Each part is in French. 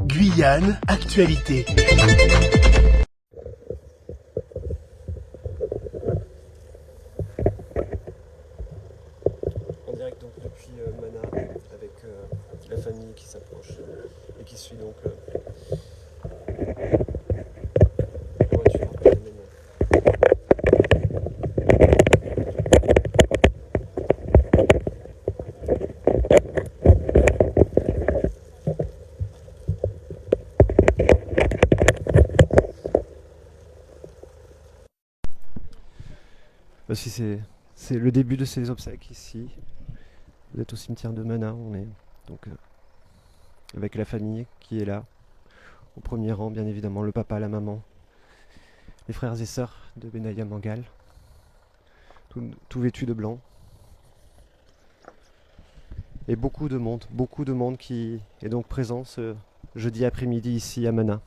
Guyane, actualité. En direct donc depuis Mana avec la famille qui s'approche et qui suit donc la voiture qui amène. Voici c'est le début de ces obsèques ici. Vous êtes au cimetière de Mana, on est donc avec la famille qui est là, au premier rang bien évidemment, le papa, la maman, les frères et sœurs de Benaya Mangal, tout vêtus de blanc. Et beaucoup de monde qui est donc présent ce jeudi après-midi ici à Mana.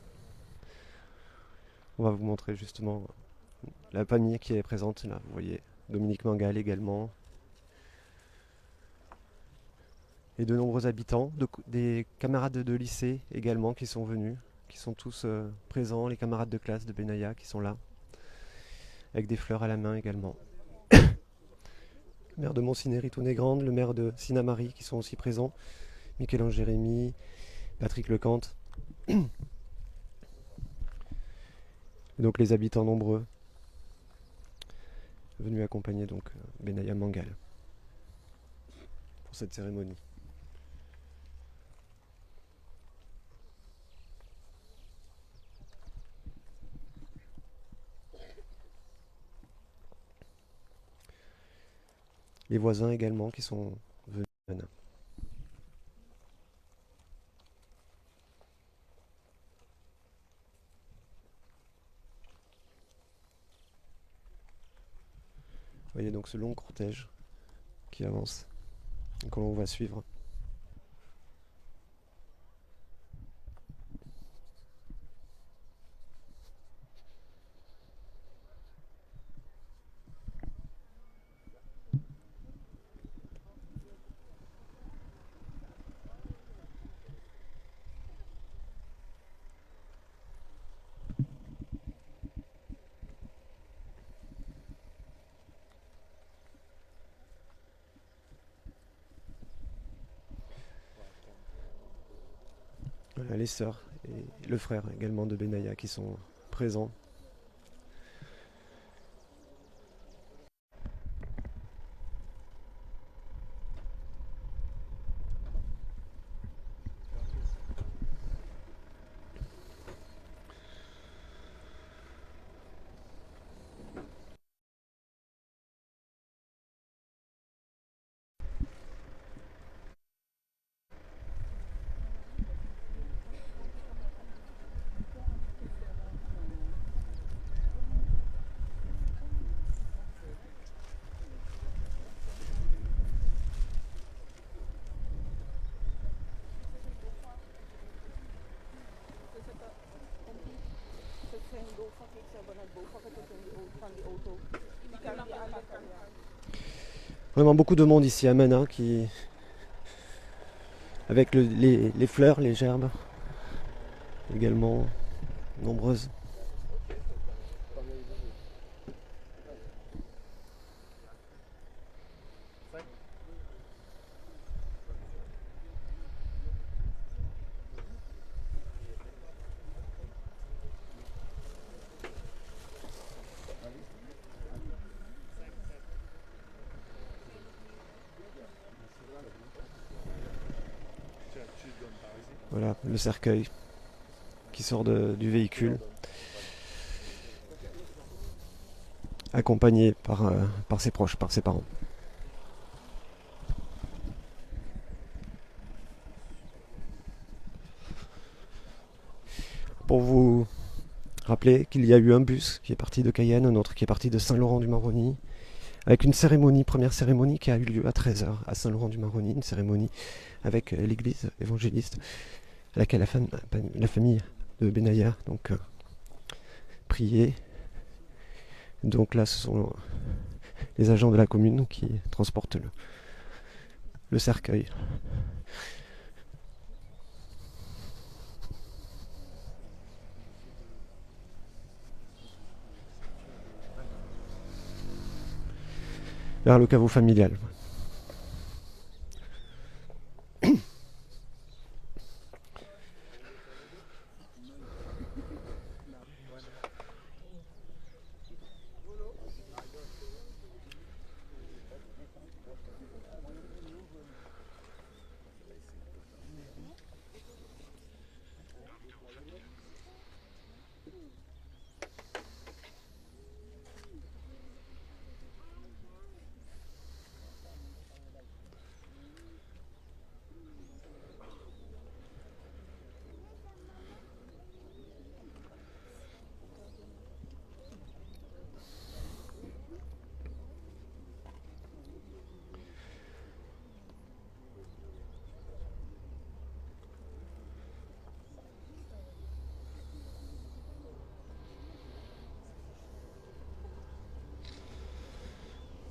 On va vous montrer justement la famille qui est présente là, vous voyez Dominique Mangal également. Et de nombreux habitants, des camarades de lycée également qui sont venus, qui sont tous présents, les camarades de classe de Benaya qui sont là, avec des fleurs à la main également. Le maire de Montsinéry-Tounégrande, le maire de Sinamari qui sont aussi présents, Michel-Ange Jérémy, Patrick Lecante. Et donc les habitants nombreux venus accompagner donc Benaya Mangal pour cette cérémonie. Les voisins également qui sont venus. Vous voyez donc ce long cortège qui avance et que l'on va suivre. Voilà, les sœurs et le frère également de Benaya qui sont présents. Vraiment beaucoup de monde ici à Mana qui avec les fleurs, les gerbes également nombreuses. Voilà le cercueil qui sort du véhicule, accompagné par ses proches, par ses parents. Pour vous rappeler qu'il y a eu un bus qui est parti de Cayenne, un autre qui est parti de Saint-Laurent-du-Maroni, avec une cérémonie, première cérémonie qui a eu lieu à 13 h à Saint-Laurent-du-Maroni, une cérémonie avec l'église évangéliste à laquelle la famille de Benaya donc priait. Donc là ce sont les agents de la commune qui transportent le cercueil. vers le caveau familial.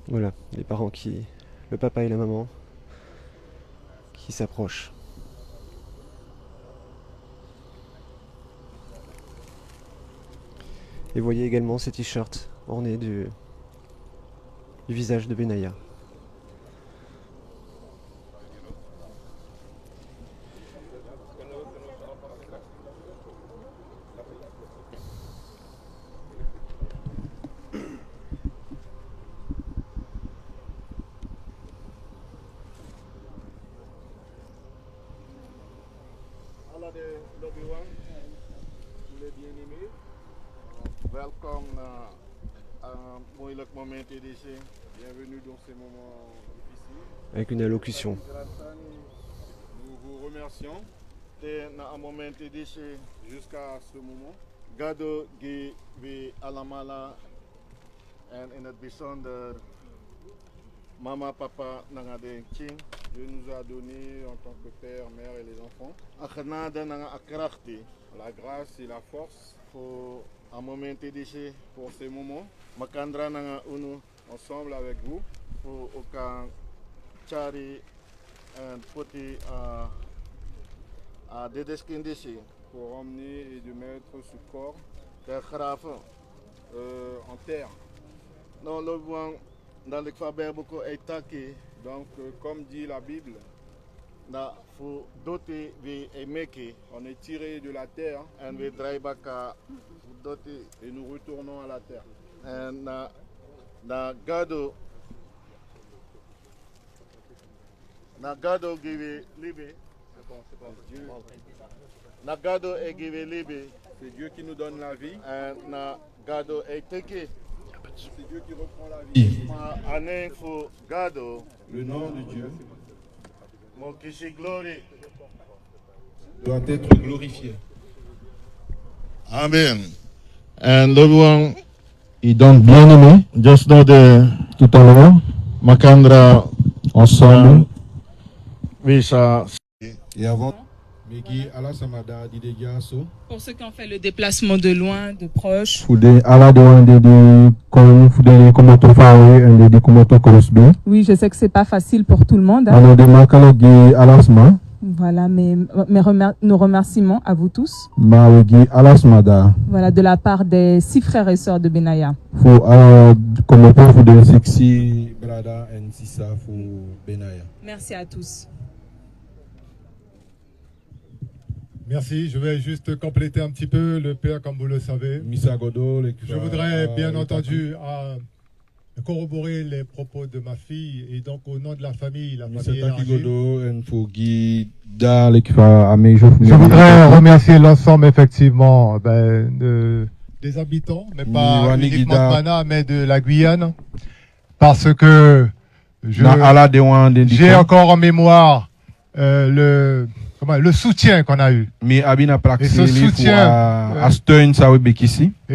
Voilà, les parents le papa et la maman qui s'approchent. Et voyez également ces t-shirts ornés du visage de Benaya. Everyone, tous les bien-aimés, welkom à un moeilijk moment ici. Bienvenue dans ces moments difficiles. Avec une allocution. Nous vous remercions de un moment ici jusqu'à ce moment. Gado gi we alamala en in het bijzonder mama, papa, nangade king. Dieu nous a donné en tant que père, mère et les enfants. La grâce et la force pour un moment dédié pour ces moments. Makandra nanga unu ensemble avec vous pour aucun chari un poti à dédesquindici pour emmener et de mettre ce corps de grave en terre. Dans le bon dans le faber beaucoup étaqué. Donc, comme dit la Bible, il faut doter et meke. On est tiré de la terre et we draibaka doter et nous retournons à la terre. Et na gado give libe. Na gado e give libe. C'est Dieu qui nous donne la vie. Et na gado e teke. C'est Dieu qui reprend la vie. Le nom de Dieu doit être glorifié. Amen. And everyone, Et donc, bien aimé, just know the tout à l'heure, Makandra ensemble, Visa. et avant, Megi Alasamada Didegiaso, Pour ceux qui ont fait le déplacement de loin, de proche. Fude Ala de Fude Komoto Fawe et de Komoto Korosbe, Oui, je sais que c'est pas facile pour tout le monde. hein. alors de Makalogi Alasma, Voilà, mais nos remerciements à vous tous. Mawegi Alasmada, Voilà, de la part des 6 frères et sœurs de Benaya. Fu Komoto Fude Sixi, Brada and Sisa Fu Benaya. Merci à tous. Merci, je vais juste compléter un petit peu le Père, comme vous le savez. Je voudrais bien entendu corroborer les propos de ma fille et donc au nom de la famille élargie. Je voudrais remercier l'ensemble effectivement des habitants, mais pas uniquement de Mana, mais de la Guyane, parce que j'ai encore en mémoire le soutien qu'on a eu. Et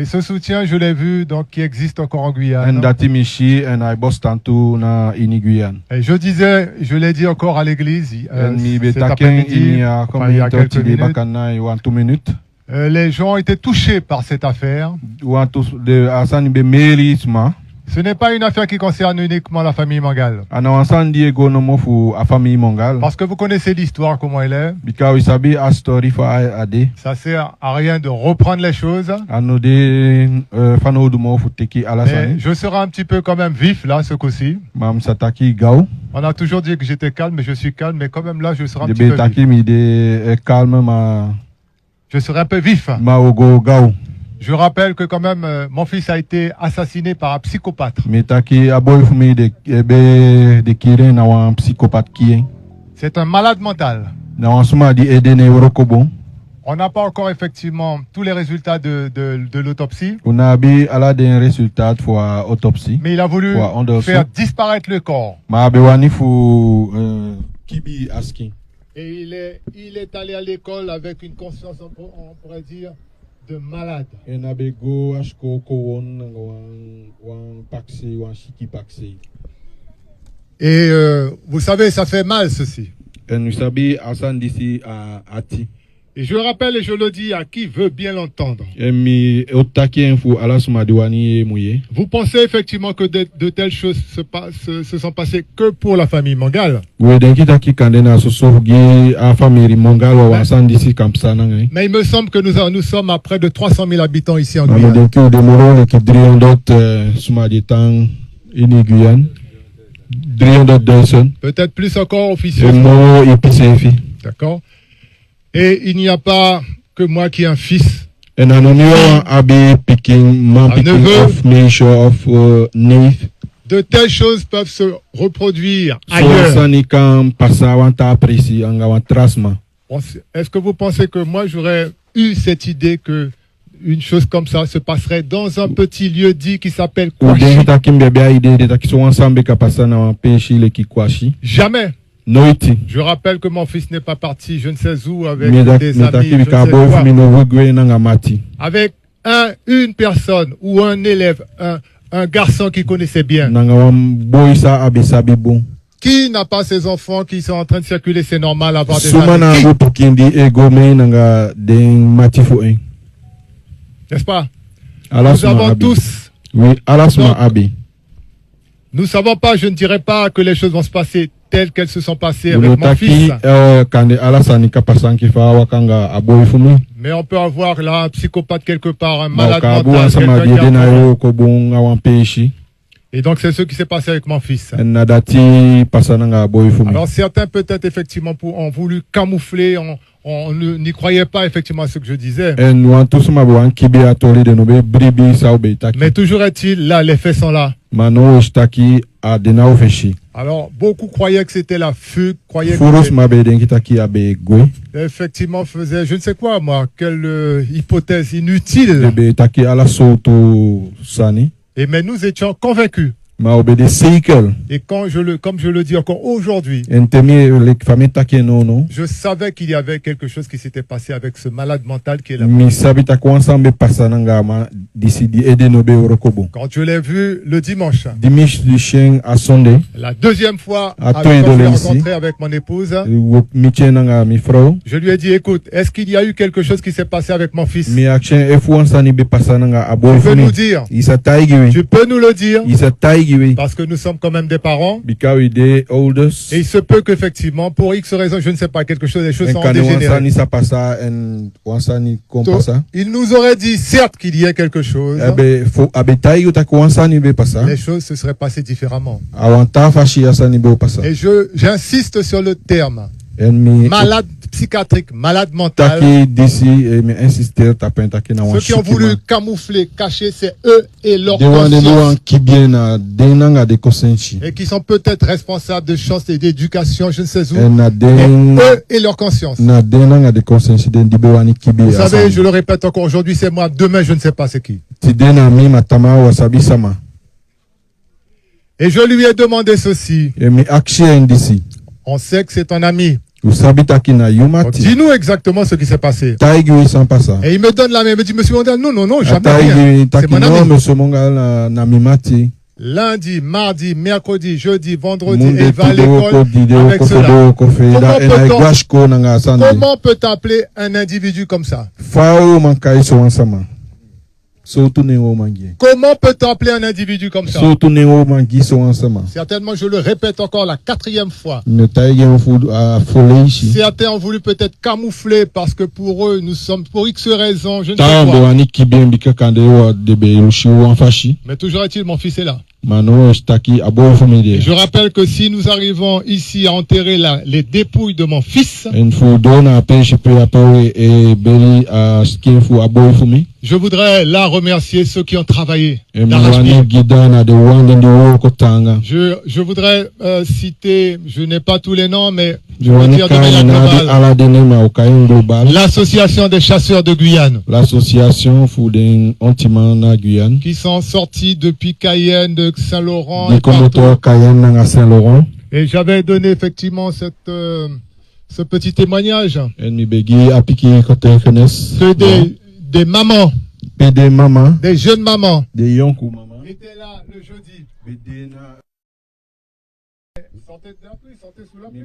ce soutien, je l'ai vu, donc, qui existe encore en Guyane. Et je l'ai dit encore à l'église cet après-midi, il y a quelques minutes. Les gens ont été touchés par cette affaire. Ce n'est pas une affaire qui concerne uniquement la famille Mangal. Parce que vous connaissez l'histoire, comment elle est. Ça sert à rien de reprendre les choses. Mais je serai un petit peu quand même vif là, ce coup-ci. On a toujours dit que j'étais calme, mais je suis calme. Mais quand même là, je serai un petit peu vif. Je serai un peu vif. Je rappelle que quand même, mon fils a été assassiné par un psychopathe. C'est un malade mental. On n'a pas encore effectivement tous les résultats de l'autopsie. Mais il a voulu faire disparaître le corps. Et il est allé à l'école avec une conscience, on pourrait dire, de malade. Et vous savez, ça fait mal ceci. Et je rappelle et je le dis à qui veut bien l'entendre. Vous pensez effectivement que de telles choses se sont passées que pour la famille Mangal. Mais il me semble que nous sommes à près de 300 000 habitants ici en Guyane. Peut-être plus encore officiellement. D'accord. Et il n'y a pas que moi qui ai un fils. Un neveu. De telles choses peuvent se reproduire ailleurs. Est-ce que vous pensez que moi j'aurais eu cette idée que une chose comme ça se passerait dans un petit lieu dit qui s'appelle Kouachi? Jamais. Je rappelle que mon fils n'est pas parti, je ne sais où, avec des amis, je ne sais quoi. Avec une personne ou un élève, un garçon qu'il connaissait bien. Qui n'a pas ses enfants qui sont en train de circuler, c'est normal avoir des amis. N'est-ce pas? Nous avons tous. Donc, nous ne savons pas, je ne dirais pas que les choses vont se passer telles qu'elles se sont passées avec mon fils. Mais on peut avoir là un psychopathe quelque part, un malade mental, et donc c'est ce qui s'est passé avec mon fils. Alors certains peut-être effectivement ont voulu camoufler, on n'y croyait pas effectivement à ce que je disais. Mais toujours est-il, là, les faits sont là. Alors, beaucoup croyaient que c'était la fugue, croyaient que effectivement faisait, je ne sais quoi moi, quelle hypothèse inutile. Et mais nous étions convaincus. Et comme je le dis encore aujourd'hui, je savais qu'il y avait quelque chose qui s'était passé avec ce malade mental qui est là. Quand je l'ai vu le dimanche, la deuxième fois quand je l'ai rencontré avec mon épouse, je lui ai dit, écoute, est-ce qu'il y a eu quelque chose qui s'est passé avec mon fils? Tu peux nous dire, tu peux nous le dire, parce que nous sommes quand même des parents. Et il se peut qu'effectivement, pour X raisons, je ne sais pas, quelque chose, les choses sont dégénérées. Il nous aurait dit, certes, qu'il y ait quelque chose. Les choses se seraient passées différemment. Et j'insiste sur le terme. Malade psychiatrique, malade mental. Ceux qui ont voulu camoufler, cacher, c'est eux et leur conscience. Et qui sont peut-être responsables de chances et d'éducation, je ne sais où. Et eux et leur conscience. Vous savez, je le répète encore, aujourd'hui c'est moi, demain je ne sais pas c'est qui. Et je lui ai demandé ceci. On sait que c'est ton ami. Dis-nous exactement ce qui s'est passé. Et il me donne la main, il me dit, monsieur Mondal, non, jamais rien. C'est mon ami. Lundi, mardi, mercredi, jeudi, vendredi, et il va à l'école avec cela. Comment peut-on appeler un individu comme ça? Comment peut-on appeler un individu comme ça? Certainement, je le répète encore la 4e fois. Certains ont voulu peut-être camoufler parce que pour eux, nous sommes pour X raisons, je ne sais pas. Mais toujours est-il, mon fils est là. Je rappelle que si nous arrivons ici à enterrer les dépouilles de mon fils, je voudrais là remercier ceux qui ont travaillé. Je voudrais citer, je n'ai pas tous les noms, mais je veux dire de manière globale, l'association des chasseurs de Guyane, qui sont sortis depuis Cayenne, de Saint-Laurent, et j'avais donné effectivement ce petit témoignage que des mamans, des jeunes mamans, étaient là le jeudi. Sortez de la pluie, sortez sous la pluie.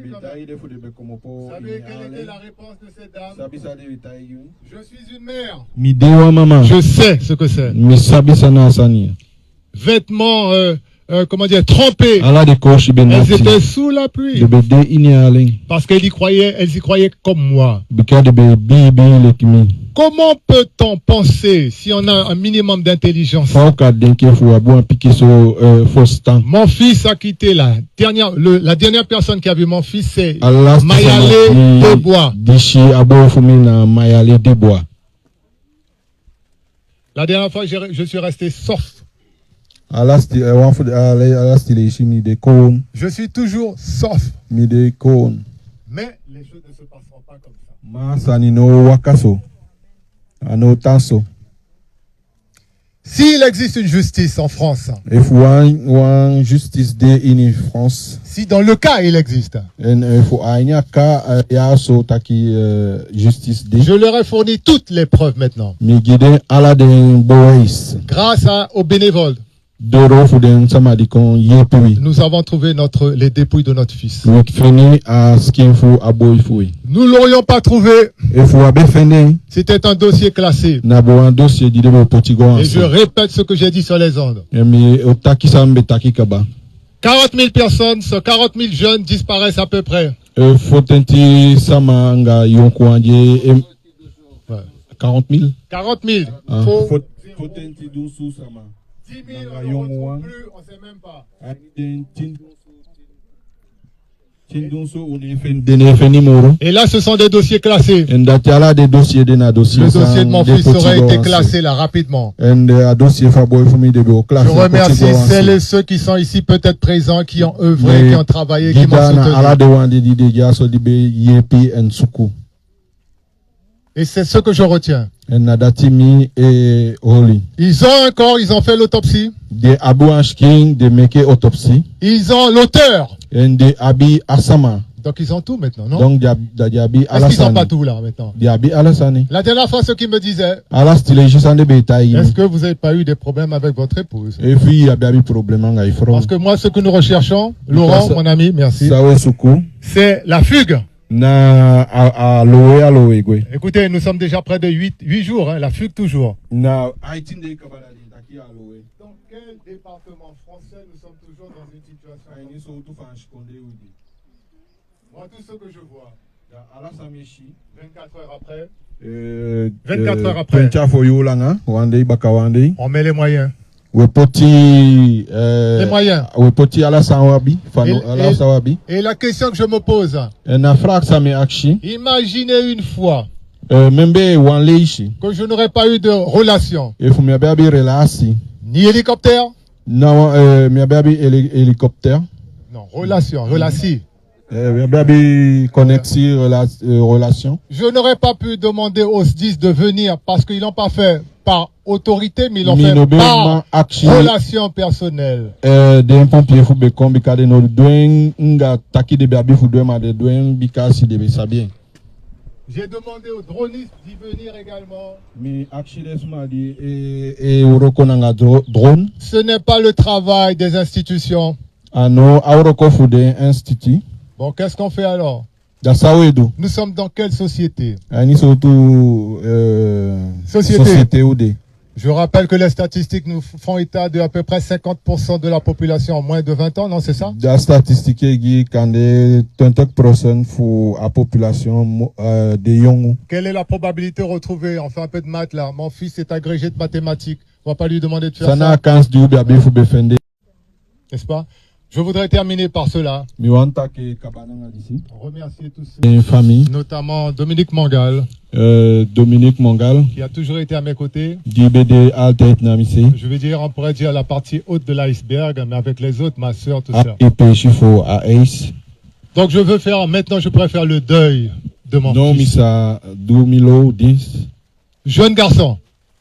Vous savez quelle était la réponse de cette dame? Je suis une mère. Je sais ce que c'est. Vêtements, comment dire, trempés. Elles étaient sous la pluie. Parce qu'elles y croyaient comme moi. Comment peut-on penser, si on a un minimum d'intelligence? Mon fils a quitté la dernière personne qui a vu mon fils, c'est Mayale Desbois. La dernière fois, je suis resté soft. Je suis toujours soft. Mais les choses ne se passeront pas comme ça. S'il existe une justice en France, si dans le cas il existe, je leur ai fourni toutes les preuves maintenant. Grâce aux bénévoles, nous avons trouvé les dépouilles de notre fils. Nous ne l'aurions pas trouvé. C'était un dossier classé. Et je répète ce que j'ai dit sur les ondes. 40 000 personnes, 40 000 jeunes disparaissent à peu près. 40 000. 40 000. 10 000, on ne retrouve plus, on ne sait même pas. Et là, ce sont des dossiers classés. Le dossier de mon fils aurait été classé là rapidement. Je remercie celles et ceux qui sont ici peut-être présents, qui ont œuvré, qui ont travaillé, qui m'ont soutenu. Et c'est ce que je retiens. Ils ont un corps, ils ont fait l'autopsie. Ils ont l'auteur. Donc ils ont tout maintenant, non? Est-ce qu'ils n'ont pas tout là maintenant? La dernière fois, ceux qui me disaient, est-ce que vous n'avez pas eu des problèmes avec votre épouse? Parce que moi, ce que nous recherchons, Laurent, mon ami, merci, c'est la fugue. Écoutez, nous sommes déjà près de 8 jours, hein, la fugue toujours. Dans quel département français nous sommes toujours dans une situation? Moi, tout ce que je vois, 24 heures après, 24 heures après, on met les moyens. Les moyens. Et la question que je me pose, imaginez une fois que je n'aurais pas eu de relation, ni hélicoptère, non, relation. Je n'aurais pas pu demander aux SDIS de venir parce qu'ils l'ont pas fait par autorité, mais ils l'ont fait par relation personnelle. J'ai demandé aux dronistes d'y venir également. Ce n'est pas le travail des institutions. Bon, qu'est-ce qu'on fait alors? Nous sommes dans quelle société? Société. Je rappelle que les statistiques nous font état de à peu près 50% de la population en moins de 20 ans, non, c'est ça? La statistique dit quand 30% pour la population de Yongu. Quelle est la probabilité retrouvée? On fait un peu de maths là. Mon fils est agrégé de mathématiques. On va pas lui demander de faire ça. Ça n'a qu'un du n'est-ce pas? Je voudrais terminer par cela. Remercier tous les familles, notamment Dominique Mangal, Dominique Mangal, qui a toujours été à mes côtés. Je veux dire, on pourrait dire la partie haute de l'iceberg, mais avec les autres, ma soeur, tout ça. Donc je veux faire, maintenant je pourrais faire le deuil de mon fils. Jeune garçon.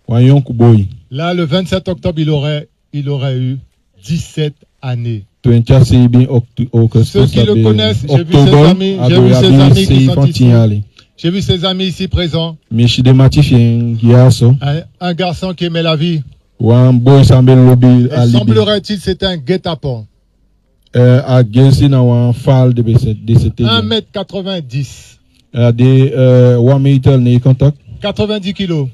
Là, le 27 octobre, il aurait eu 17 années. Ceux qui le connaissent, j'ai vu ses amis qui sont ici. J'ai vu ses amis ici présents. Un garçon qui aimait la vie. Semblerait-il c'était un guet-apens. 1m90. 90 kilos.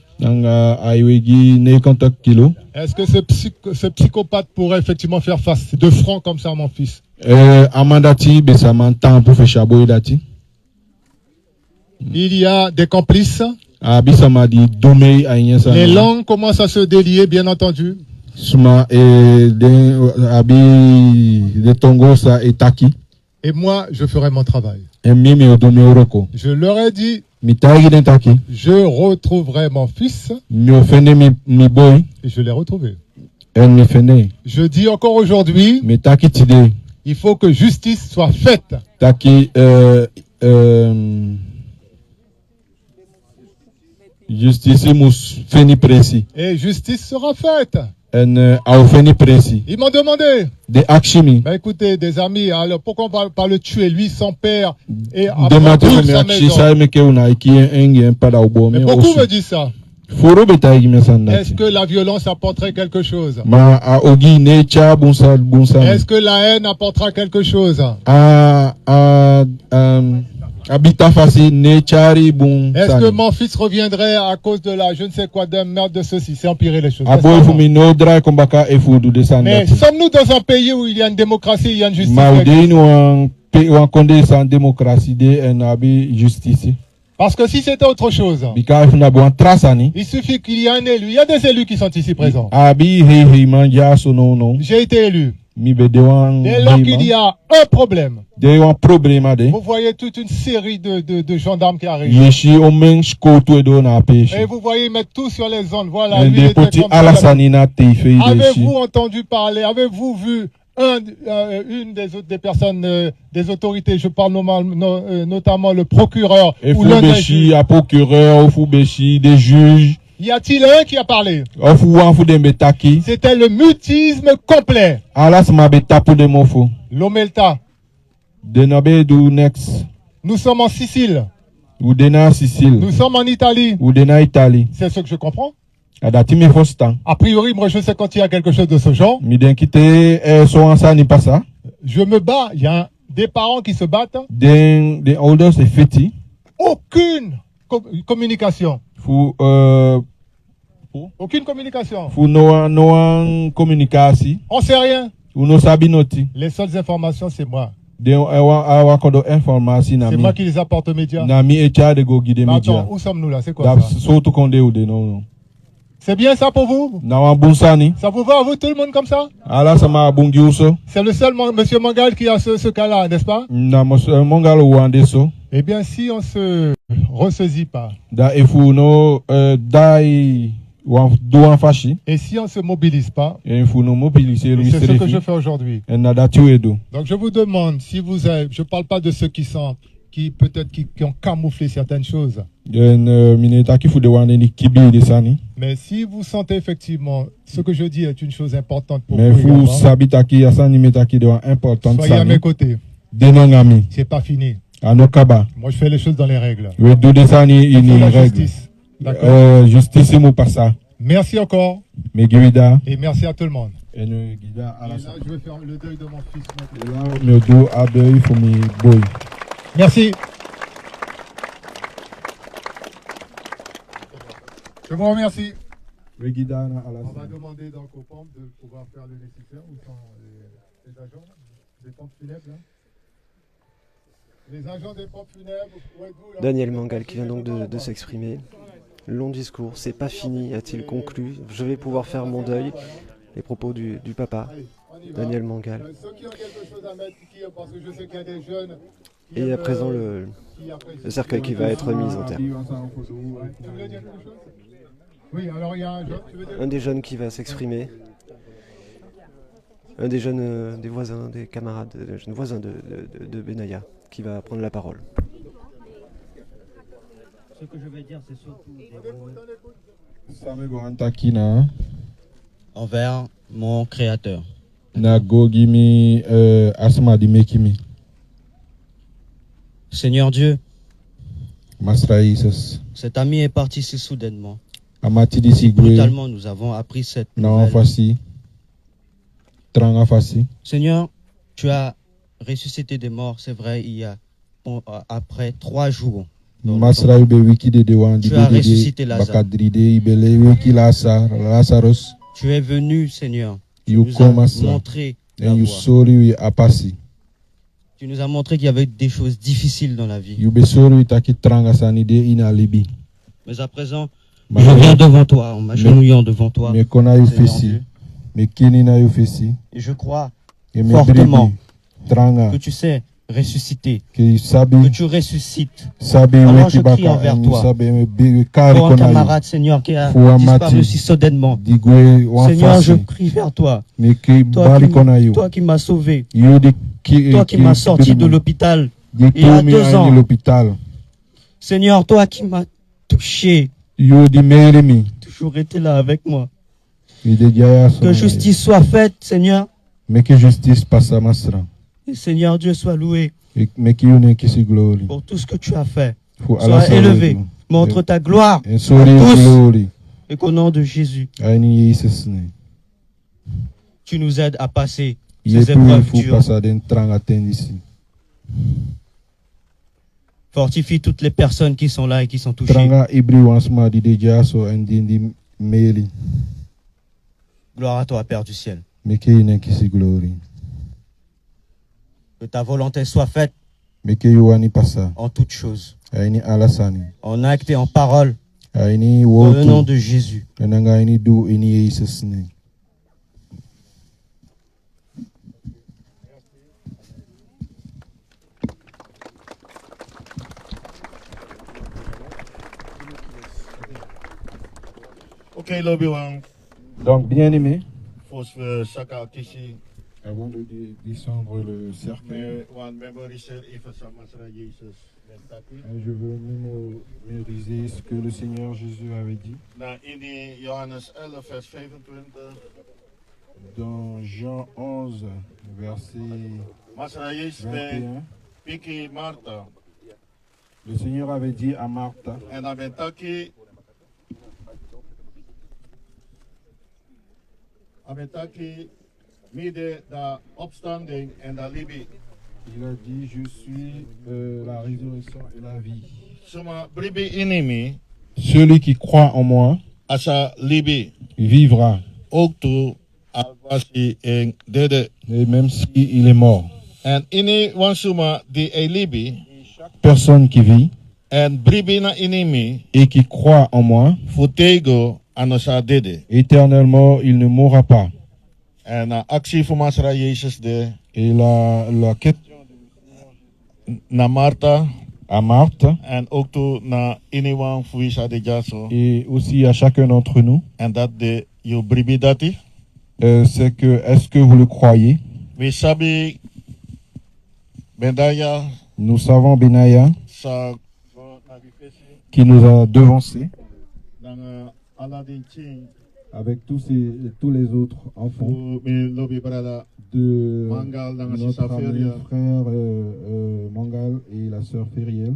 Est-ce que ce psychopathe pourrait effectivement faire face de front comme ça à mon fils? Il y a des complices. Les langues commencent à se délier, bien entendu. Et moi, je ferai mon travail. Je leur ai dit, je retrouverai mon fils. Et je l'ai retrouvé. Je dis encore aujourd'hui, il faut que justice soit faite. Et justice sera faite. Ils m'ont demandé. Bah écoutez, des amis, alors pourquoi on va pas le tuer, lui, son père, et après sa maison? Mais beaucoup me disent ça. Est-ce que la violence apporterait quelque chose? Est-ce que la haine apportera quelque chose? Est-ce que mon fils reviendrait à cause de la je ne sais quoi d'un meurtre de ceci? C'est empirer les choses. Mais sommes-nous dans un pays où il y a une démocratie, il y a une justice? Parce que si c'était autre chose, il suffit qu'il y ait un élu. Il y a des élus qui sont ici présents. J'ai été élu. Dès lors qu'il y a un problème, vous voyez toute une série de gendarmes qui arrivent. Et vous voyez mettre tout sur les zones. Voilà. Avez-vous entendu parler? Avez-vous vu une des personnes, des autorités? Je parle notamment le procureur ou l'un des juges. Des juges. Y a-t-il un qui a parlé? C'était le mutisme complet. L'Omelta. Nous sommes en Sicile. Nous sommes en Italie. C'est ce que je comprends. A priori, moi je sais quand il y a quelque chose de ce genre. Je me bats. Il y a des parents qui se battent. Aucune communication. Aucune communication. On sait rien. Les seules informations, c'est moi. C'est moi qui les apporte aux médias. Attends, où sommes-nous là? C'est quoi ça? C'est bien ça pour vous? Ça vous va à vous, tout le monde comme ça? C'est le seul monsieur Mangal qui a ce cas-là, n'est-ce pas? Eh bien, si on se ressaisit pas, et si on ne se mobilise pas, c'est ce que je fais aujourd'hui. Donc je vous demande, si vous avez, je ne parle pas de ceux qui peut-être qui ont camouflé certaines choses. Mais si vous sentez effectivement ce que je dis est une chose importante pour vous, soyez à mes côtés. C'est pas fini. Moi je fais les choses dans les règles. Il faut la justice. D'accord. Merci encore. Et merci à tout le monde. Et là, je vais faire le deuil de mon fils. Merci. Je vous remercie. On va demander donc aux pompes de pouvoir faire le nécessaire. Où sont les agents des pompes funèbres là? Les agents des pompes funèbres, où êtes-vous là? Daniel Mangal qui vient donc de s'exprimer. Long discours, c'est pas fini, a-t-il conclu. Je vais pouvoir faire mon deuil. Les propos du papa, Daniel Mangal. Ceux qui ont quelque chose à mettre, parce que je sais qu'il y a des jeunes. Et à présent, le cercueil qui va être mis en terre. Tu voulais dire quelque chose? Oui, alors il y a un jeune. Tu veux dire... Un des jeunes qui va s'exprimer. Un des jeunes, des voisins, des camarades, des jeunes voisins de Benaya qui va prendre la parole. Ce que je vais dire, c'est surtout des mots envers mon créateur. Seigneur Dieu, cet ami est parti si soudainement. Brutalement, nous avons appris cette nouvelle. Seigneur, tu as ressuscité des morts, c'est vrai, après 3 jours. Tu as ressuscité Lazare. Tu es venu, Seigneur. Tu nous as montré la voie. Tu nous as montré qu'il y avait des choses difficiles dans la vie. Mais à présent, je viens devant toi, en m'agenouillant devant toi. Et je crois fortement que tu sais ressusciter, que tu ressuscites. Alors je crie envers toi, pour un camarade, Seigneur, qui a disparu si soudainement. Seigneur, je crie vers toi, toi qui m'as sauvé, toi qui m'as sorti de l'hôpital il y a 2 ans. Seigneur, toi qui m'as touché, toujours été là avec moi. Que justice soit faite, Seigneur. Et Seigneur Dieu soit loué pour tout ce que tu as fait. Sois élevé. Montre ta gloire à tous. Et qu'au nom de Jésus, tu nous aides à passer ces épreuves dures. Fortifie toutes les personnes qui sont là et qui sont touchées. Gloire à toi, Père du ciel. Que ta volonté soit faite en toutes choses, en acte et en parole, dans le nom de Jésus. Ok, Lobiwang. Donc, bien aimé, avant de descendre le cercueil, je veux mémoriser ce que le Seigneur Jésus avait dit dans Jean 11, verset 21. Le Seigneur avait dit à Marthe, il a dit, je suis la résurrection et la vie. Celui qui croit en moi vivra, et même s'il est mort. Personne qui vit et qui croit en moi, éternellement, il ne mourra pas. En actie voor Masra Jezus de. Et la question na Martha. À Marthe. En ook toe na anyone fuisa de jaso. Et aussi à chacun d'entre nous. En dat de yo bribi dati. C'est que, est-ce que vous le croyez? We sabi Benaya. Nous savons Benaya. Qui nous a devancés. Avec tous les autres enfants de notre ami frère Mangal et la sœur Feriel.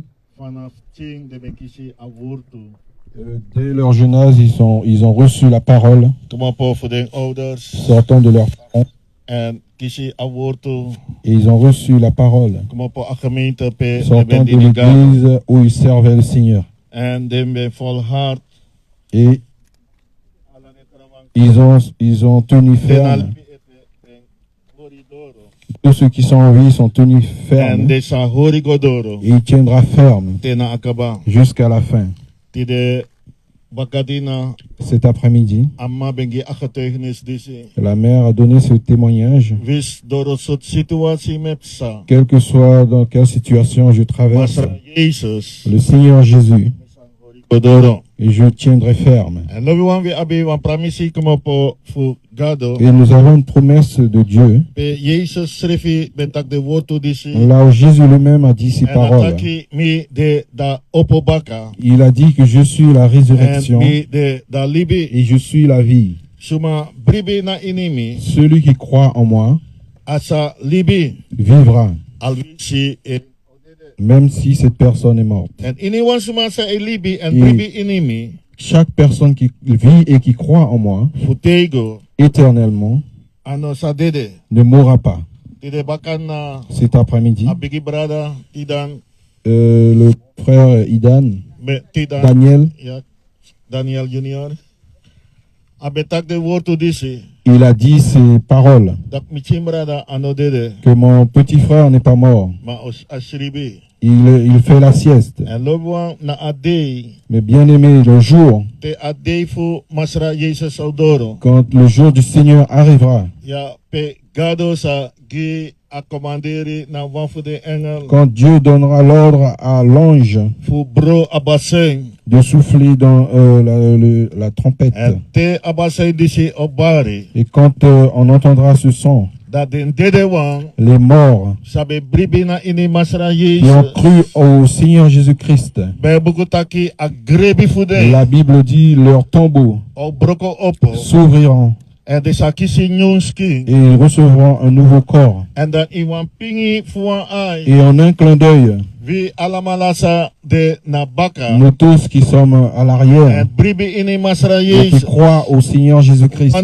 Dès leur jeune âge, ils ont reçu la parole sortant de leurs parents. Et ils ont reçu la parole sortant de l'église où ils servaient le Seigneur. Et Ils ont tenu ferme. Tous ceux qui sont en vie sont tenus fermes. Et il tiendra ferme jusqu'à la fin. Cet après-midi, la mère a donné ce témoignage. Quelle que soit dans quelle situation je traverse, le Seigneur Jésus, et je tiendrai ferme. Et nous avons une promesse de Dieu. Là où Jésus lui-même a dit ces paroles. Il a dit que je suis la résurrection et je suis la vie. Celui qui croit en moi vivra, même si cette personne est morte. Et chaque personne qui vit et qui croit en moi éternellement ne mourra pas. Cet après-midi, le frère Daniel Junior, il a dit ces paroles, que mon petit frère n'est pas mort. Il fait la sieste. Mais bien aimé, le jour, quand le jour du Seigneur arrivera, quand Dieu donnera l'ordre à l'ange de souffler dans la trompette, et quand on entendra ce son, les morts qui ont cru au Seigneur Jésus-Christ, la Bible dit, leurs tombeaux s'ouvriront et ils recevront un nouveau corps. Et en un clin d'œil, nous tous qui sommes à l'arrière et qui croient au Seigneur Jésus-Christ,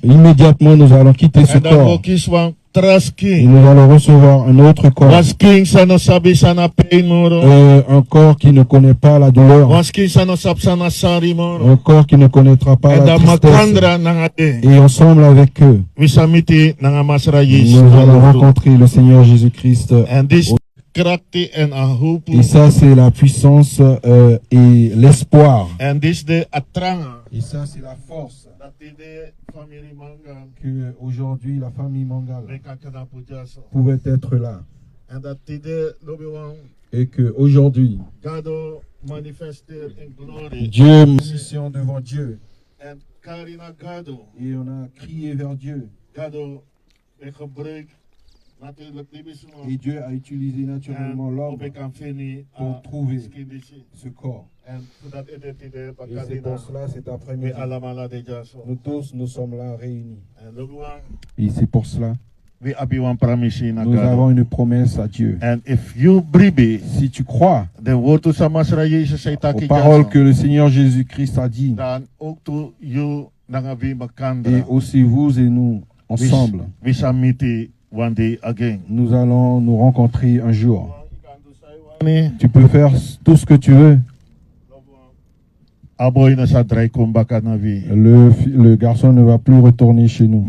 immédiatement nous allons quitter ce corps et nous allons recevoir un autre corps, un corps qui ne connaît pas la douleur, un corps qui ne connaîtra pas la tristesse, et ensemble avec eux nous allons rencontrer le Seigneur Jésus-Christ. Et ça, c'est la puissance et l'espoir. Et ça, c'est la force que aujourd'hui la famille Mangal pouvait être là. Et que aujourd'hui Dieu mission devant Dieu. Et on a crié vers Dieu. Et Dieu a utilisé naturellement l'homme pour trouver ce corps. Et c'est pour cela cet après-midi, nous tous nous sommes là réunis. Et c'est pour cela nous avons une promesse à Dieu. Si tu crois aux paroles que le Seigneur Jésus-Christ a dit, et aussi vous et nous ensemble, nous allons nous rencontrer un jour. Tu peux faire tout ce que tu veux. Le garçon ne va plus retourner chez nous.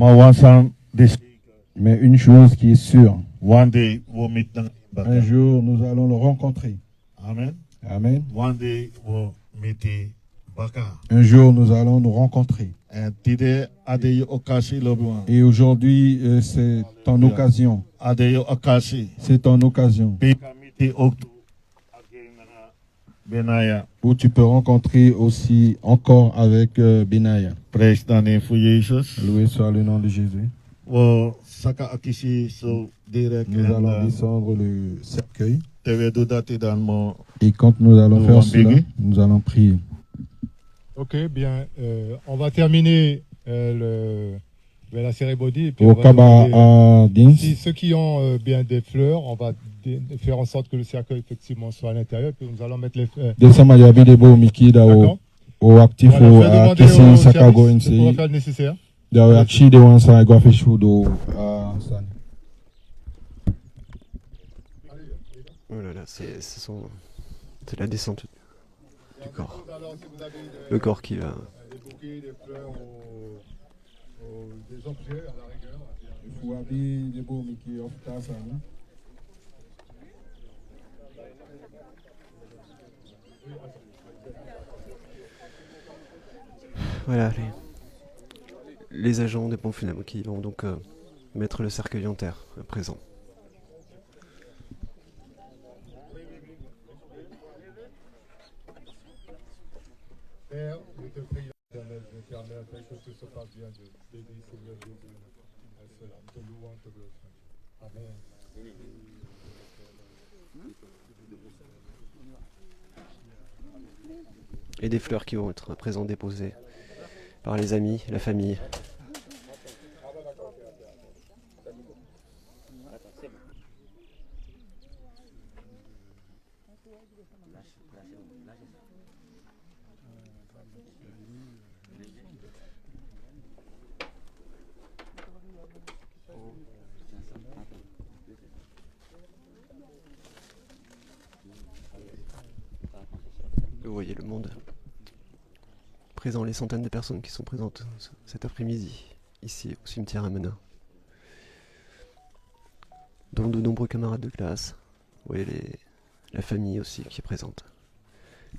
Mais une chose qui est sûre, un jour nous allons le rencontrer. Amen. Amen. Un jour nous allons nous rencontrer. Et aujourd'hui c'est ton occasion. C'est ton occasion. Où tu peux rencontrer aussi encore avec Benaya. Loué soit le nom de Jésus. Nous allons descendre le cercueil. Et quand nous allons faire cela, nous allons prier. Ok, bien. On va terminer la cérémonie. Et puis si ceux qui ont bien des fleurs, on va faire en sorte que le cercueil effectivement soit à l'intérieur. Puis nous allons mettre les fleurs. Au actif on va faire le nécessaire. Voilà, c'est la descente du corps. Le corps qui va bouquets, des fleurs, des objets à la rigueur. Il faut habiller des beaux Mickey of Tarzan. Voilà, les agents des pompes funèbres qui vont donc mettre le cercueil en terre à présent. Père, je te prie, l'éternel, fais que tout se passe bien, Dieu. Bénis Seigneur Jésus. Nous te louons, te glorifions. Amen. Et des fleurs qui vont être à présent déposées par les amis, la famille. Vous voyez le monde présent, les centaines de personnes qui sont présentes cet après-midi, ici au cimetière à Menin. Dont de nombreux camarades de classe. Vous voyez la famille aussi qui est présente.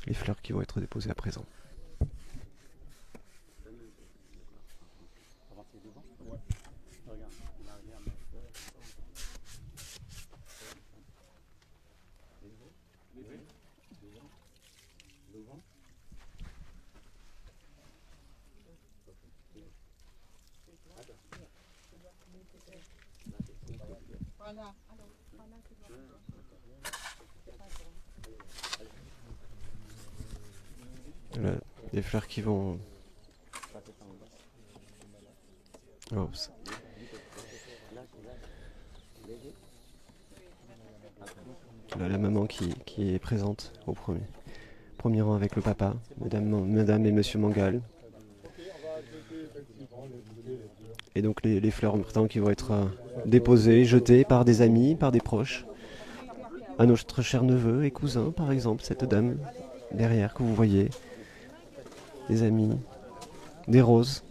Les fleurs qui vont être déposées à présent. Voilà, des fleurs qui vont... Oh, voilà, la maman qui est présente au premier rang avec le papa, madame et monsieur Mangal. Et donc les fleurs maintenant qui vont être déposées, jetées par des amis, par des proches. À notre cher neveu et cousin, par exemple, cette dame derrière que vous voyez. Des amis, des roses.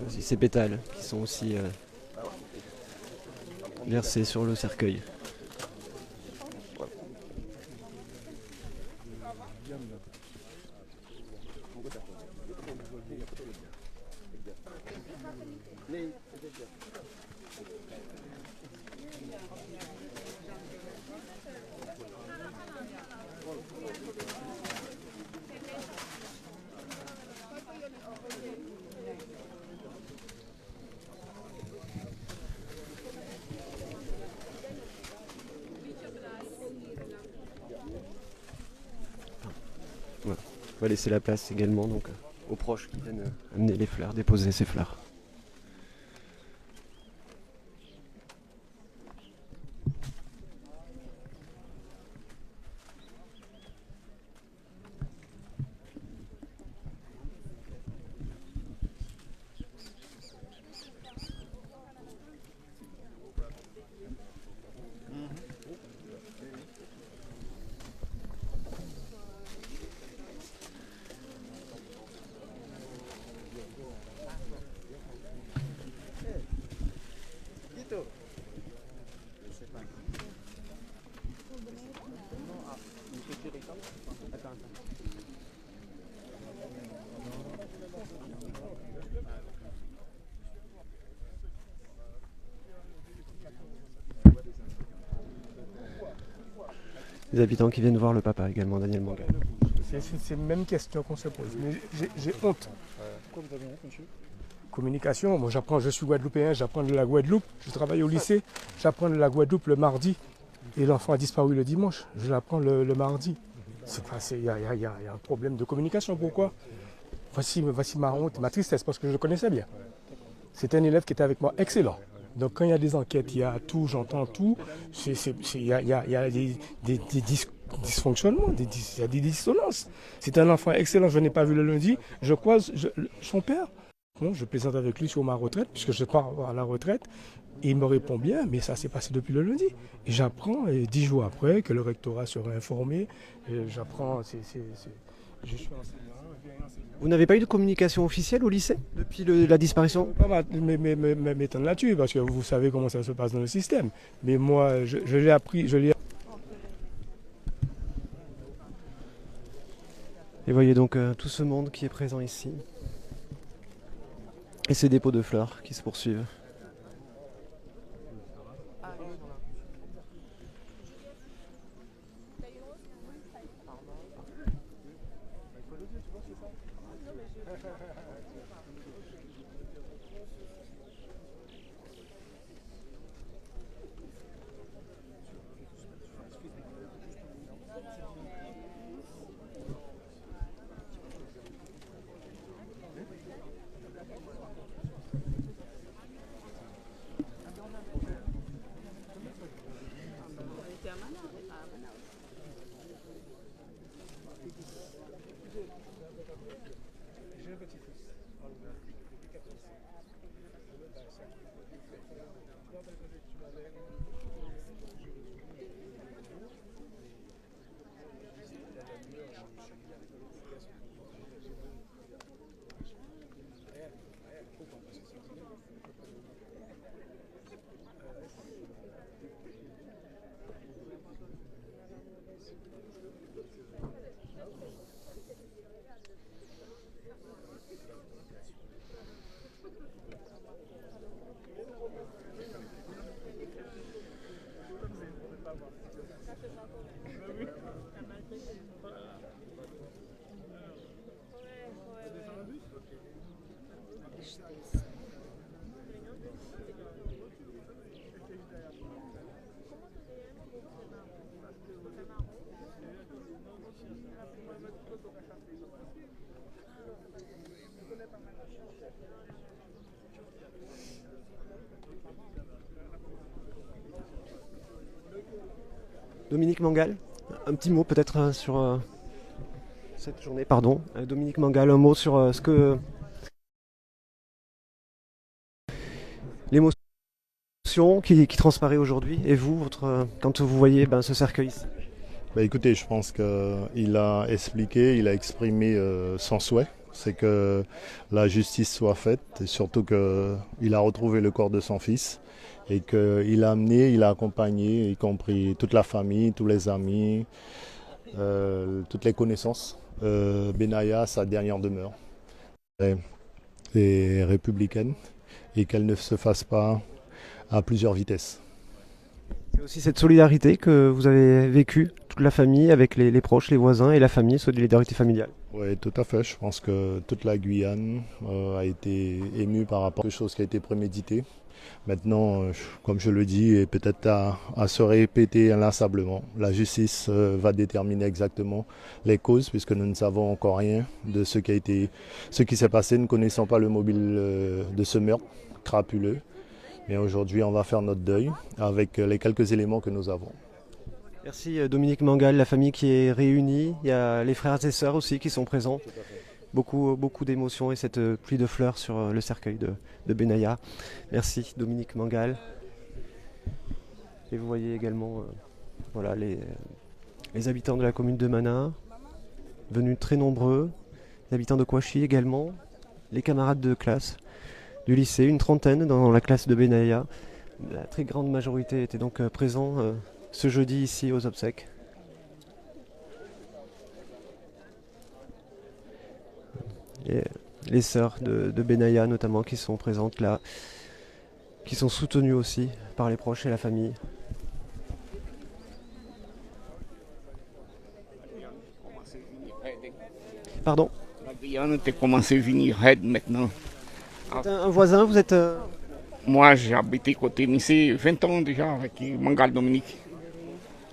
Aussi ces pétales qui sont aussi versés sur le cercueil. Voilà. On va laisser la place également donc aux proches qui viennent amener les fleurs, déposer ces fleurs. Les habitants qui viennent voir le papa également, Daniel Mangal. C'est la même question qu'on se pose. Mais j'ai honte. Pourquoi vous avez honte, monsieur ? Communication, moi j'apprends, je suis guadeloupéen, j'apprends de la Guadeloupe, je travaille au lycée, j'apprends de la Guadeloupe le mardi. Et l'enfant a disparu le dimanche, je l'apprends le mardi. Il y a un problème de communication, pourquoi ? Voici ma honte, ma tristesse, parce que je le connaissais bien. C'est un élève qui était avec moi excellent. Donc quand il y a des enquêtes, il y a tout, j'entends tout, il y a des dysfonctionnements, il y a des dissonances. C'est un enfant excellent, je n'ai pas vu le lundi, je croise son père. Bon, je plaisante avec lui sur ma retraite, puisque je pars à la retraite. Et il me répond bien, mais ça s'est passé depuis le lundi. Et j'apprends, 10 jours après, que le rectorat sera informé. J'apprends, je suis enseignant. Vous n'avez pas eu de communication officielle au lycée depuis la disparition? M'étonne là-dessus, parce que vous savez comment ça se passe dans le système. Mais moi, je l'ai appris, Et voyez donc tout ce monde qui est présent ici. Et ces dépôts de fleurs qui se poursuivent. Dominique Mangal, un petit mot peut-être sur cette journée, pardon. Dominique Mangal, un mot sur ce que l'émotion qui transparaît aujourd'hui, et vous, quand vous voyez ce cercueil ici. Écoutez, je pense qu'il a expliqué, il a exprimé son souhait, c'est que la justice soit faite, et surtout qu'il a retrouvé le corps de son fils. Et qu'il a amené, il a accompagné, y compris toute la famille, tous les amis, toutes les connaissances. Benaya, sa dernière demeure, est républicaine et qu'elle ne se fasse pas à plusieurs vitesses. C'est aussi cette solidarité que vous avez vécue, toute la famille, avec les proches, les voisins et la famille, solidarité familiale. Oui, tout à fait. Je pense que toute la Guyane a été émue par rapport à quelque chose qui a été prémédité. Maintenant, comme je le dis, et peut-être à se répéter inlassablement, la justice va déterminer exactement les causes, puisque nous ne savons encore rien de ce qui s'est passé. Nous ne connaissons pas le mobile de ce meurtre crapuleux. Mais aujourd'hui, on va faire notre deuil avec les quelques éléments que nous avons. Merci Dominique Mangal, la famille qui est réunie. Il y a les frères et sœurs aussi qui sont présents. Beaucoup d'émotions et cette pluie de fleurs sur le cercueil de Benaya. Merci Dominique Mangal. Et vous voyez également voilà, les habitants de la commune de Mana, venus très nombreux, les habitants de Kouachi également, les camarades de classe du lycée, une trentaine dans la classe de Benaya. La très grande majorité était donc présent ce jeudi ici aux obsèques. Et les sœurs de Benaya notamment qui sont présentes là, qui sont soutenues aussi par les proches et la famille. Pardon? La Guyane a commencé à venir raide maintenant. Vous êtes un voisin, vous êtes... Moi j'ai habité côté Missé 20 ans déjà avec Mangal Dominique.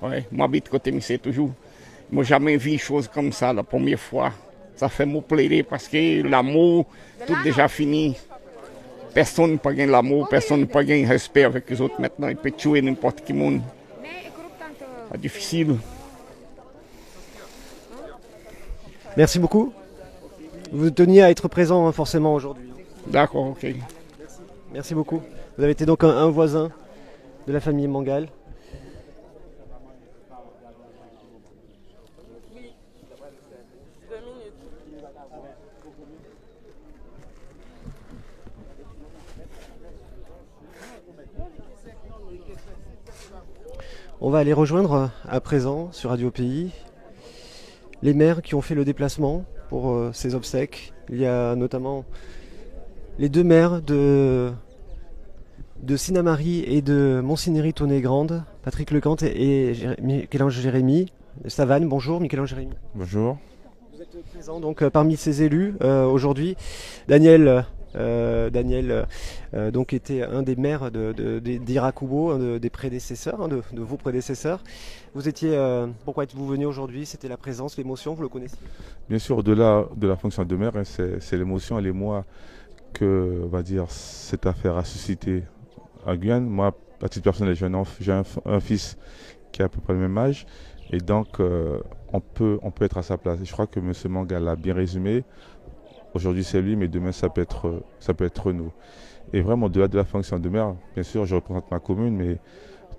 Ouais, moi j'habite côté Missé toujours. Moi j'ai jamais vu une chose comme ça la première fois. Ça fait me pleurer parce que l'amour, tout déjà fini. personne n'a pas l'amour, personne n'a pas le respect avec les autres maintenant. Il peut tuer n'importe qui monde. C'est difficile. Merci beaucoup. Vous teniez à être présent forcément aujourd'hui. D'accord, ok. Merci beaucoup. Vous avez été donc un voisin de la famille Mangal. On va aller rejoindre à présent sur Radio Pays les maires qui ont fait le déplacement pour ces obsèques. Il y a notamment les deux maires de Sinnamary et de Monsigny-Tonnet-Grande, Patrick Lecante et Michel-Ange Jérémy. Savane, bonjour Michel-Ange Jérémy. Bonjour. Vous êtes présent donc parmi ces élus aujourd'hui. Daniel donc était un des maires d'Irakubo, un des prédécesseurs, de vos prédécesseurs. Vous étiez, pourquoi êtes-vous venu aujourd'hui? C'était la présence, l'émotion, vous le connaissez? Bien sûr, au-delà de la fonction de maire, hein, c'est l'émotion et l'émoi que, on va dire, cette affaire a suscité à Guyane. Moi, à titre personnel, j'ai un fils qui a à peu près le même âge, et donc on peut être à sa place. Et je crois que M. Mangal l'a bien résumé. Aujourd'hui c'est lui, mais demain ça peut être nous. Et vraiment, au-delà de la fonction de maire, bien sûr, je représente ma commune, mais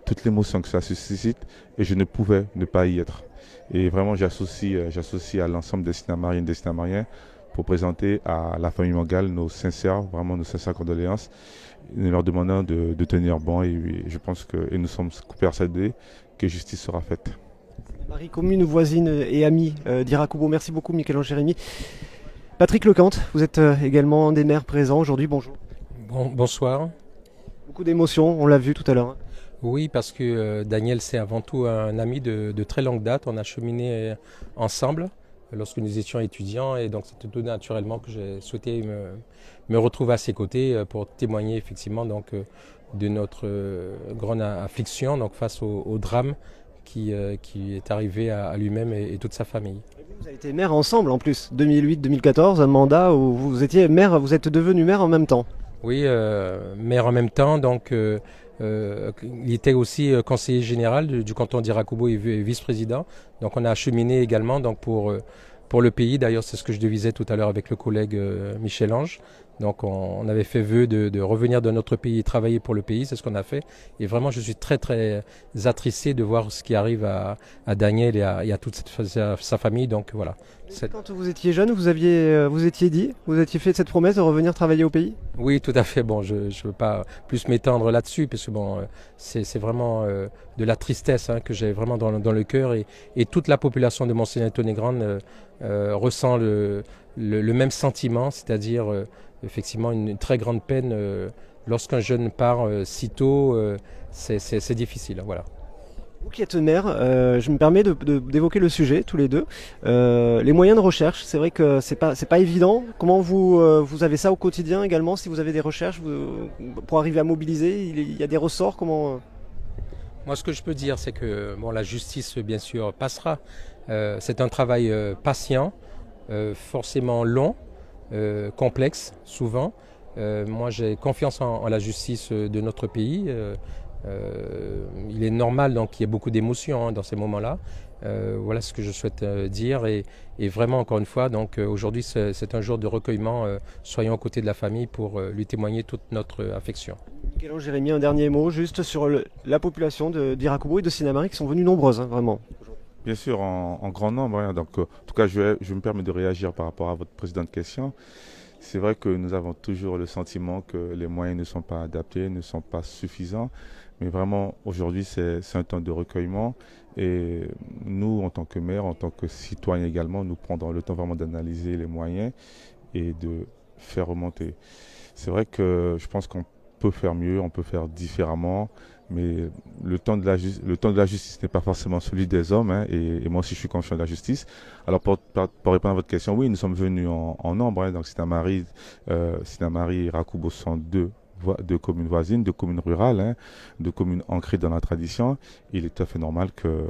toute l'émotion que ça suscite, et je ne pouvais ne pas y être. Et vraiment, j'associe à l'ensemble des Sinnamariennes et des Sinnamariens pour présenter à la famille Mangal nos sincères condoléances, nous leur demandant de tenir bon, et je pense que nous sommes persuadés que justice sera faite. Marie, commune voisine et amie d'Irakubo, merci beaucoup Michel-Ange Jérémy. Patrick Lecante, vous êtes également un des maires présents aujourd'hui, bonjour. Bonsoir. Beaucoup d'émotions, on l'a vu tout à l'heure. Oui, parce que Daniel, c'est avant tout un ami de très longue date. On a cheminé ensemble lorsque nous étions étudiants, et donc c'était tout naturellement que j'ai souhaité me retrouver à ses côtés pour témoigner effectivement donc, de notre grande affliction donc, face au drame qui est arrivé à lui-même et toute sa famille. Vous avez été maire ensemble en plus, 2008-2014, un mandat où vous étiez maire, vous êtes devenu maire en même temps. Oui, maire en même temps, donc il était aussi conseiller général du canton d'Irakubo et vice-président. Donc on a cheminé également donc, pour le pays. D'ailleurs, c'est ce que je devisais tout à l'heure avec le collègue Michel-Ange. Donc on avait fait vœu de revenir dans notre pays et travailler pour le pays, c'est ce qu'on a fait. Et vraiment, je suis très très attristé de voir ce qui arrive à Daniel et à toute sa famille. Donc voilà. Quand vous étiez jeune, vous étiez fait cette promesse de revenir travailler au pays? Oui, tout à fait. Bon, je ne veux pas plus m'étendre là-dessus, parce que bon, c'est vraiment de la tristesse que j'ai vraiment dans le cœur, et toute la population de Monsigny-Tonnet-Grande ressent le même sentiment, c'est-à-dire effectivement une très grande peine lorsqu'un jeune part si tôt, c'est difficile. Voilà. Vous qui êtes maire, je me permets d'évoquer le sujet tous les deux. Les moyens de recherche, c'est vrai que c'est pas évident. Comment vous avez ça au quotidien également? Si vous avez des recherches pour arriver à mobiliser, il y a des ressorts, comment? Moi, ce que je peux dire, c'est que bon, la justice, bien sûr, passera. C'est un travail patient, forcément long, complexe, souvent. Moi, j'ai confiance en la justice de notre pays. Il est normal donc qu'il y ait beaucoup d'émotions dans ces moments-là. Voilà ce que je souhaite dire, et vraiment encore une fois, donc aujourd'hui c'est un jour de recueillement. Soyons aux côtés de la famille pour lui témoigner toute notre affection. Michel-Ange Jérémy, un dernier mot juste sur la population d'Irakubo et de Sinnamary qui sont venues nombreuses, vraiment. Bien sûr, en grand nombre. Donc, en tout cas, je me permets de réagir par rapport à votre précédente question. C'est vrai que nous avons toujours le sentiment que les moyens ne sont pas adaptés, ne sont pas suffisants. Mais vraiment, aujourd'hui, c'est un temps de recueillement. Et nous, en tant que maire, en tant que citoyens également, nous prendrons le temps vraiment d'analyser les moyens et de faire remonter. C'est vrai que je pense qu'on peut faire mieux, on peut faire différemment. Mais le temps de la justice n'est pas forcément celui des hommes, et moi aussi je suis confiant de la justice. Alors pour répondre à votre question, oui, nous sommes venus en nombre, donc Sinnamary et Irakubo sont deux communes voisines, deux communes rurales, deux communes ancrées dans la tradition. Il est tout à fait normal que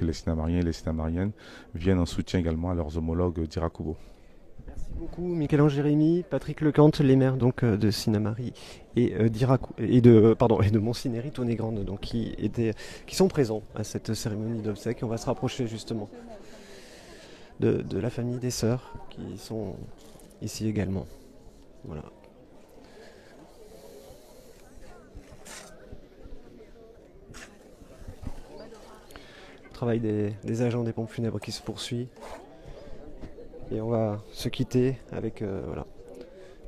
les Sinnamariens et les Sinnamariennes viennent en soutien également à leurs homologues d'Irakubo. Merci beaucoup Michel-Ange Jérémy, Patrick Lecante, les maires donc de Sinnamary et de Montsinéry, Tonnet-Grande, donc qui sont présents à cette cérémonie d'obsèques. On va se rapprocher justement de la famille des sœurs qui sont ici également. Voilà. Le travail des agents des pompes funèbres qui se poursuit. Et on va se quitter avec voilà.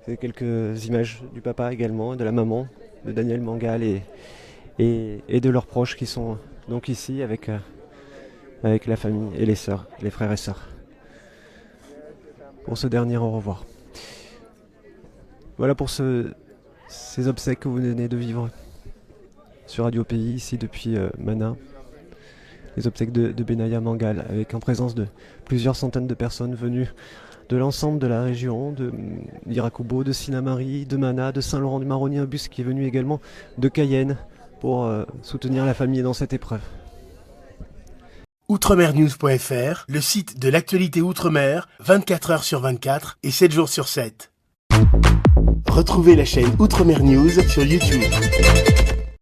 C'est quelques images du papa également, et de la maman, de Daniel Mangal et de leurs proches qui sont donc ici avec la famille et les sœurs, les frères et sœurs. Pour ce dernier au revoir. Voilà pour ces obsèques que vous venez de vivre sur Radio Pays, ici depuis Mana. Les obsèques de Benaya Mangal, avec en présence de plusieurs centaines de personnes venues de l'ensemble de la région, d'Irakubo, de Sinnamary, de Mana, de Saint-Laurent-du-Maroni, un bus qui est venu également de Cayenne pour soutenir la famille dans cette épreuve. Outremernews.fr, le site de l'actualité Outre-mer, 24 heures sur 24 et 7 jours sur 7. Retrouvez la chaîne Outremer News sur YouTube.